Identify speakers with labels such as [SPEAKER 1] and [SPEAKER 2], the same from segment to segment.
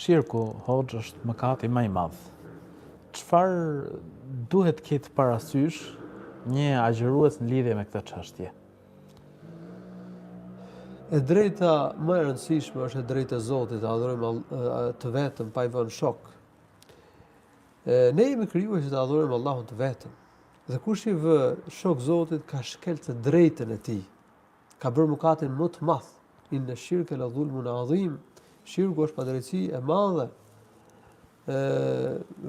[SPEAKER 1] Shirku, hoxh, është mëkati më i madh. Çfarë duhet ketë parasysh një agjërues në lidhje me këtë çështje?
[SPEAKER 2] E drejta më e rëndësishme është e drejta e Zotit, të adhurojmë të vetëm pa i vënë shok. Ne jemi krijuar që të adhurojmë Allahun të vetëm. Dhe kush i vë shok Zotit ka shkel të drejtën e tij. Ka bërë mëkatin më të madh. Inna shirka la dhulmun adhim. Shirku është padrejti e madhe.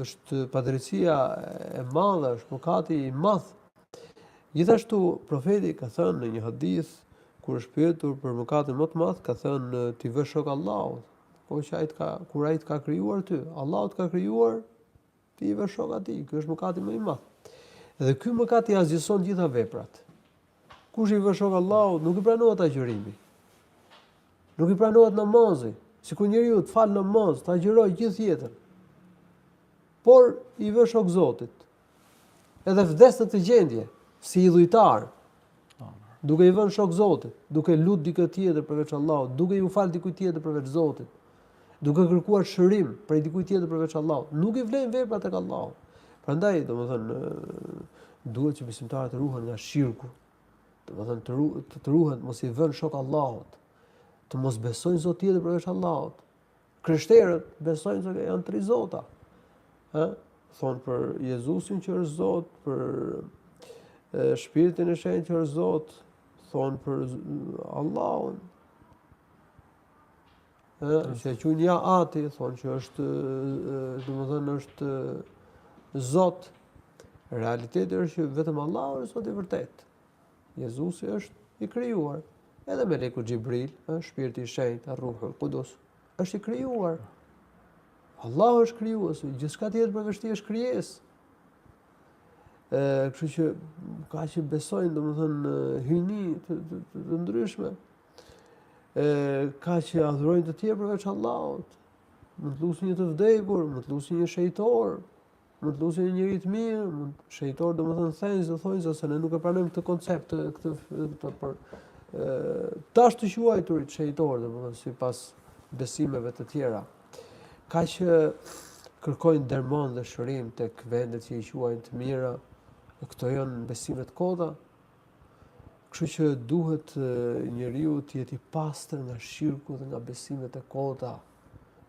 [SPEAKER 2] Është padrejtia e madhe, është mëkati i madh. Gjithashtu profeti ka thënë në një hadith kur është pyetur për mëkatin më të madh, ka thënë ti vë shok Allahut. Kur ai të ka krijuar ty, Allahu të ka krijuar, ti i vë shok atij. Ky është mëkati më i madh. Dhe ky mëkat i azgjëson gjitha veprat. Kush i vë shok Allahut, nuk i pranohet agjërimi. Nuk i pranohet namazi. Sikur njeriu të fal namaz, të agjërojë gjithë jetën. Por i vë shok Zotit. Edhe vdes në këtë gjendje, si idhujtar, duke i vënë shok Zotit, duke lut dikë tjetër përveç Allahut, duke i u fal dikujt tjetër përveç Zotit, duke kërkuar shërim prej dikujt tjetër përveç Allahut, nuk i vlen veprat tek Allahu. Prandaj, domethënë, duhet që besimtarët të ruhen nga shirku. Domethënë të ruhen, mos i vënë shok Allahut, të mos besojnë zot tjetër përveç Allahut. Krishterët besojnë se janë tri zota. Thonë për Jezusin që është Zot, për Shpirtin e Shenjtë që është Zot, thonë për Allahun. Që e quajnë ja Ati, thonë që është, domethënë është Zot. Realiteti është që vetëm Allahu është Zot i vërtet. Jezusi është i krijuar. Edhe meleku Xhibril, Shpirti i Shenjtë, Ruhul Qudus, është i krijuar. Allahu është krijuesi, gjithçka tjetër përveç tij është krijesë. Kështu që ka që besojnë, domethënë, hyjni të ndryshme. Ka që adhurojnë të tjerë përveç Allahut. Mund të lusin një të vdekur, mund të lusin një shejtor, mund të lusin një njeri të mirë, shejtor domethënë thonë se ne nuk e pranojmë këtë koncept, këtë për tash të quajturit shejtor, domethënë sipas besimeve të tjera. Ka që kërkojnë dermon dhe shërim tek vendet që i quajnë të mira, këto janë besime të kota. Kështu që duhet njeriu të jetë i pastër nga shirku dhe nga besimet e kota,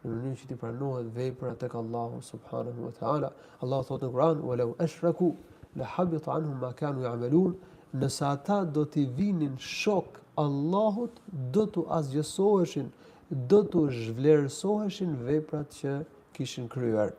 [SPEAKER 2] në mënyrë që t'i pranohet vepra tek Allahu subhanahu wa taala. Allahu thotë në Kur'an: "Walau ashraku la habita anhum ma kanu ya'malun." Nëse ata do t'i vinin shok Allahut, do t'u azgjësoheshin, do t'u zhvlerësoheshin veprat që kishin kryer.